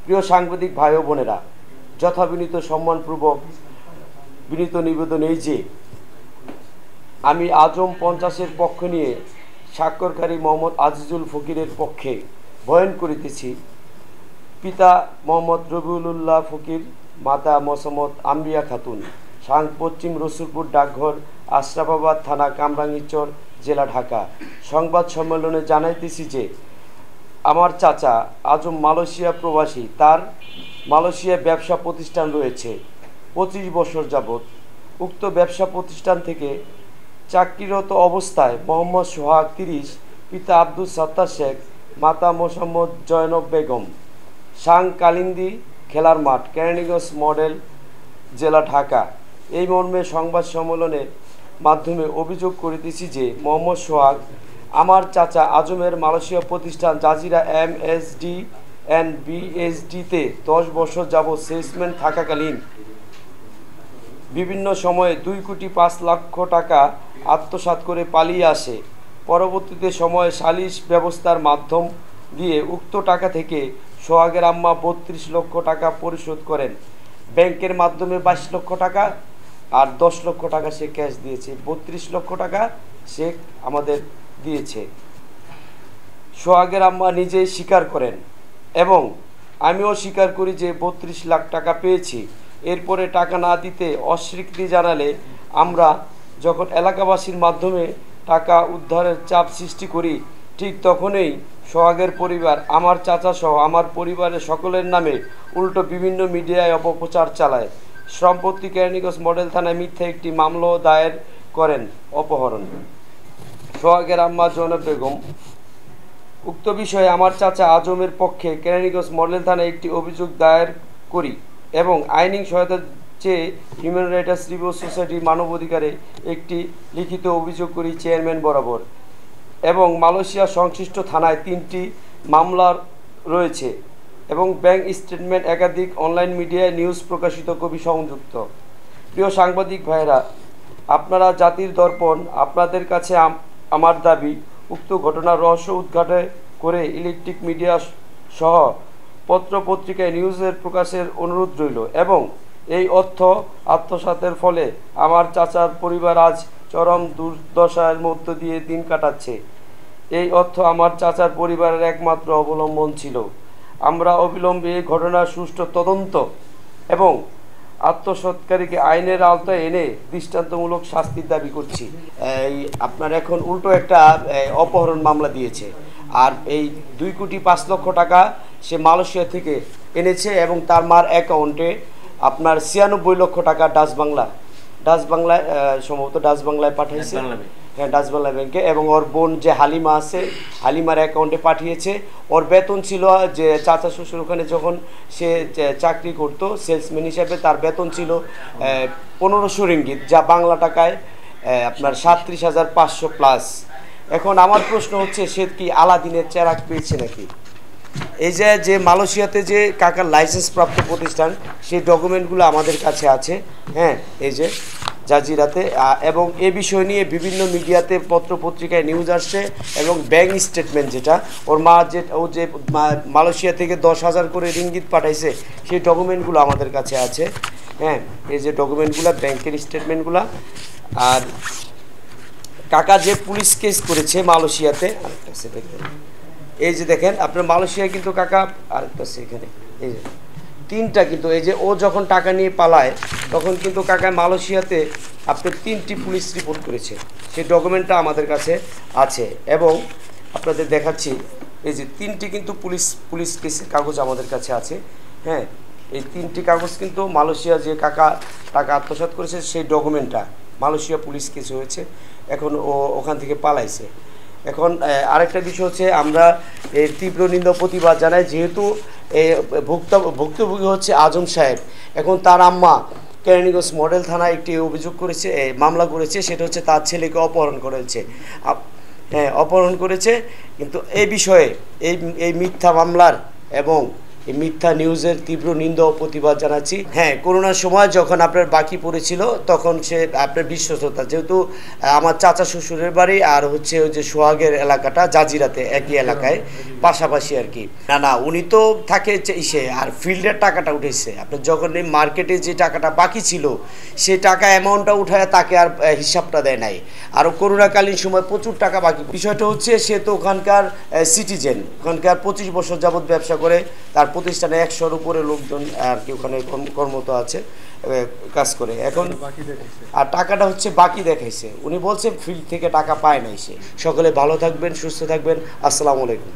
প্রিয় সাংবাদিক ভাই ও বোনেরা, যথাবিনীত সম্মানপূর্বক বিনীত নিবেদন এই যে আমি আজম 50-এর পক্ষ নিয়ে স্বাক্ষরকারী মোহাম্মদ আজিজুল ফকিরের পক্ষে বয়ান করিতেছি। পিতা মোহাম্মদ রবিউল্লাহ ফকির, মাতা মোসাম্মদ আম্বিয়া খাতুন, পশ্চিম রসুলপুর ডাকঘর, আশরাফাবাদ থানা, কামরাঙ্গীরচর, জেলা, ঢাকা। সংবাদ সম্মেলনে জানাইতেছি যে আমার চাচা আজম মালয়েশিয়া প্রবাসী। তার মালয়েশিয়ায় ব্যবসা প্রতিষ্ঠান রয়েছে 25 বছর যাবৎ। উক্ত ব্যবসা প্রতিষ্ঠান থেকে চাকরিরত অবস্থায় মোহাম্মদ সোহাগ 30, পিতা আব্দুল সাত্তার শেখ, মাতা মোসাম্মদ জয়নব বেগম, সাং কালিন্দি খেলার মাঠ, কেরানীগঞ্জ মডেল, জেলা, ঢাকা। এই মর্মে সংবাদ সম্মেলনের মাধ্যমে অভিযোগ করিতেছি যে মোহাম্মদ সোহাগ আমার চাচা আজমের মালয়েশিয়া প্রতিষ্ঠান জাজিরা MSD অ্যান্ড BSDতে 10 বছর যাবৎ সেলসম্যান থাকাকালীন বিভিন্ন সময়ে 2,05,00,000 টাকা আত্মসাৎ করে পালিয়ে আসে। পরবর্তীতে সময়ে সালিশ ব্যবস্থার মাধ্যম দিয়ে উক্ত টাকা থেকে সোহাগের আম্মা 32 লক্ষ টাকা পরিশোধ করেন। ব্যাংকের মাধ্যমে 22 লক্ষ টাকা আর 10 লক্ষ টাকা সে ক্যাশ দিয়েছে। 32 লক্ষ টাকা সে আমাদের দিয়েছে। সোহাগের আম্মা নিজেই স্বীকার করেন এবং আমিও স্বীকার করি যে 32 লাখ টাকা পেয়েছি। এরপরে টাকা না দিতে অস্বীকৃতি জানালে আমরা যখন এলাকাবাসীর মাধ্যমে টাকা উদ্ধারের চাপ সৃষ্টি করি, ঠিক তখনই সোহাগের পরিবার আমার চাচা সহ আমার পরিবারের সকলের নামে উল্টো বিভিন্ন মিডিয়ায় অপপ্রচার চালায়। সম্প্রতি কেরানীগঞ্জ মডেল থানায় মিথ্যা একটি মামলা দায়ের করেন অপহরণ। সোহাগের আম্মা জয়নব বেগম। উক্ত বিষয়ে আমার চাচা আজমের পক্ষে কেরানীগঞ্জ মডেল থানায় একটি অভিযোগ দায়ের করি এবং আইনি সহায়তা চেয়ে হিউম্যান রাইটস রিভিউ সোসাইটি মানবাধিকারে একটি লিখিত অভিযোগ করি চেয়ারম্যান বরাবর। এবং মালয়েশিয়া সংশ্লিষ্ট থানায় 3টি মামলা রয়েছে এবং ব্যাংক স্টেটমেন্ট একাধিক অনলাইন মিডিয়ায় নিউজ প্রকাশিত কবি সংযুক্ত। প্রিয় সাংবাদিক ভাইয়েরা, আপনারা জাতির দর্পণ, আপনাদের কাছে আমার দাবি উক্ত ঘটনার রহস্য উদ্ঘাটন করে ইলেকট্রিক মিডিয়া সহ পত্র পত্রিকায় নিউজের প্রকাশের অনুরোধ রইল এবং এই অর্থ আত্মসাতের ফলে আমার চাচার পরিবার আজ চরম দুর্দশার মধ্য দিয়ে দিন কাটাচ্ছে। এই অর্থ আমার চাচার পরিবারের একমাত্র অবলম্বন ছিল। আমরা অবিলম্বে এই ঘটনার সুষ্ঠু তদন্ত এবং আত্মসৎকারীকে আইনের আওতায় এনে দৃষ্টান্তমূলক শাস্তির দাবি করছি। এই আপনার এখন উল্টো একটা অপহরণ মামলা দিয়েছে, আর এই 2,05,00,000 টাকা সে মালয়েশিয়া থেকে এনেছে এবং তার মার অ্যাকাউন্টে আপনার 96 লক্ষ টাকা ডাচ বাংলায় সম্ভবত ডাচ বাংলায় পাঠিয়েছে। হ্যাঁ, ডাচ বাংলা ব্যাংকে। এবং ওর বোন যে হালিমা আছে, হালিমার অ্যাকাউন্টে পাঠিয়েছে। ওর বেতন ছিল যে চাচা শ্বশুর ওখানে যখন সে চাকরি করতো সেলসম্যান হিসাবে, তার বেতন ছিল 1500 রিঙ্গিত, যা বাংলা টাকায় আপনার 37,500 প্লাস। এখন আমার প্রশ্ন হচ্ছে, সে কি আলাদিনের চেরাগ পেয়েছে নাকি? এই যে মালয়েশিয়াতে যে কাকার লাইসেন্স প্রাপ্ত প্রতিষ্ঠান, সেই ডকুমেন্টগুলো আমাদের কাছে আছে। হ্যাঁ, এই যে জাজিরাতে, এবং এ বিষয় নিয়ে বিভিন্ন মিডিয়াতে পত্র পত্রিকায় নিউজ আসছে এবং ব্যাংক স্টেটমেন্ট যেটা ওর মা ও যে মালয়েশিয়া থেকে 10,000 করে রিঙ্গিত পাঠাইছে, সেই ডকুমেন্টগুলো আমাদের কাছে আছে। হ্যাঁ, এই যে ডকুমেন্টগুলো, ব্যাংকের স্টেটমেন্টগুলো। আর কাকা যে পুলিশ কেস করেছে মালয়েশিয়াতে, এই যে দেখেন আপনার মালয়েশিয়ায় কিন্তু কাকা আরেকটা আছে এখানে, এই যে 3টা, কিন্তু এই যে ও যখন টাকা নিয়ে পালায় তখন কিন্তু কাকা মালয়েশিয়াতে আপনার 3টি পুলিশ রিপোর্ট করেছে। সেই ডকুমেন্টটা আমাদের কাছে আছে এবং আপনাদের দেখাচ্ছি। এই যে 3টি কিন্তু পুলিশ কেসের কাগজ আমাদের কাছে আছে। হ্যাঁ, এই 3টি কাগজ কিন্তু মালয়েশিয়া যে কাকা টাকা আত্মসাৎ করেছে সেই ডকুমেন্টটা মালয়েশিয়া পুলিশ কেস হয়েছে। এখন ও ওখান থেকে পালাইছে। এখন আরেকটা বিষয় হচ্ছে, আমরা এই তীব্র নিন্দা প্রতিবাদ জানাই, যেহেতু ভুক্তভোগী হচ্ছে আজম সাহেব। এখন তার আম্মা কেরানীগঞ্জ মডেল থানায় একটি অভিযোগ করেছে, মামলা করেছে, সেটা হচ্ছে তার ছেলেকে অপহরণ করেছে। হ্যাঁ, অপহরণ করেছে। কিন্তু এই বিষয়ে এই মিথ্যা মামলার এবং এই মিথ্যা নিউজের তীব্র নিন্দা ও প্রতিবাদ জানাচ্ছি। হ্যাঁ, করোনার সময় যখন আপনার বাকি পড়েছিল তখন সে আপনার বিশ্বস্ততা, যেহেতু আমার চাচা শ্বশুরের বাড়ি আর হচ্ছে ওই যে সোহাগের এলাকাটা জাজিরাতে একই এলাকায় পাশাপাশি আর কি। না উনি তো থাকে ইসে আর ফিল্ডের টাকাটা উঠেছে আপনার, যখন এই মার্কেটে যে টাকাটা বাকি ছিল সেই টাকা অ্যামাউন্টটা উঠায় তাকে আর হিসাবটা দেয় নাই। আরও করোনাকালীন সময় প্রচুর টাকা বাকি। বিষয়টা হচ্ছে সে তো ওখানকার সিটিজেন, ওখানকার 25 বছর যাবৎ ব্যবসা করে, তার প্রতিষ্ঠানে 100-র উপরে লোকজন আর কি ওখানে কর্মরত আছে, কাজ করে। এখন আর টাকাটা হচ্ছে বাকি দেখাইছে, উনি বলছেন ফিল্ড থেকে টাকা পায় নাই সে। সকলে ভালো থাকবেন, সুস্থ থাকবেন, আসসালামু আলাইকুম।